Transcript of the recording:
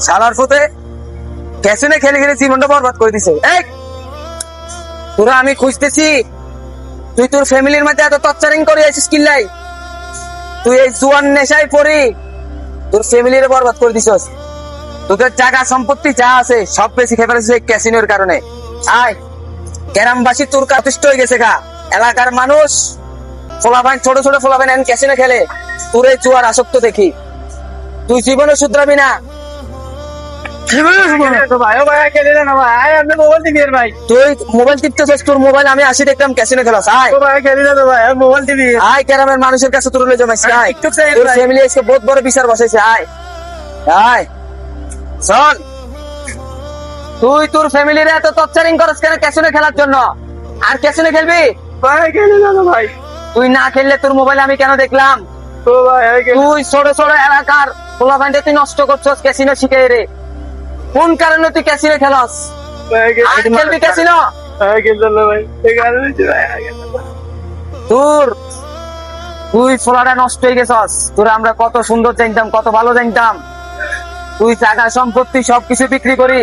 শালার ফুতে ক্যাসিনে খেলে খেলে জীবনটা বরবাদ করে দিছে। এই তোরা আমি খুঁজতেছি, তুই তোর ফ্যামিলির মধ্যে এত টর্চারিং করে আছিস কিল্লাই, তুই এই জুয়ান নেশায় পড়ি তোর ফ্যামিলির বরবাদ করে দিছস। তোদের জায়গা সম্পত্তি যা আছে সব বেশি খেয়ে ফেলেছিস এই ক্যাসিনোর কারণে। আয় গ্রামবাসী তোর কাতিষ্ঠ হয়ে গেছে গা, এলাকার মানুষ ফোলাভাইন ছোট ছোট ফোলাভাইন এখন ক্যাসিনো খেলে, তোর এই জুয়ার আসক্ত দেখি তুই জীবনে শুধরাবি না। তুই মোবাইল টিপতেছিস, তোর মোবাইল আমি আসি দেখলাম ক্যাসিনো খেলাস। আয় আয় গ্রামের মানুষের কাছে তোর লয়ে জমাইছি। আয় তোর ফ্যামিলি আজকে বহুত বড় বিচার বসাইছে। আয় আয় শোন, তুই তোর ফ্যামিলির এত টর্চারিং করস কেন ক্যাসিনো খেলার জন্য? আর ক্যাসিনো খেলবি? তুই না খেললে তোর মোবাইল আমি কেন দেখলাম? তুই ছোট ছোট এলাকার পোলাপানটা তুই নষ্ট করছস ক্যাসিনো শিখে রে। কোন কারণে তুই ক্যাসিনো খেলস? আর খেলবি ক্যাসিনো? তোর তুই ফোলাটা নষ্ট হয়ে গেছস। তোর আমরা কত সুন্দর জানতাম, কত ভালো জানতাম। তুই টাকা সম্পত্তি সবকিছু বিক্রি করি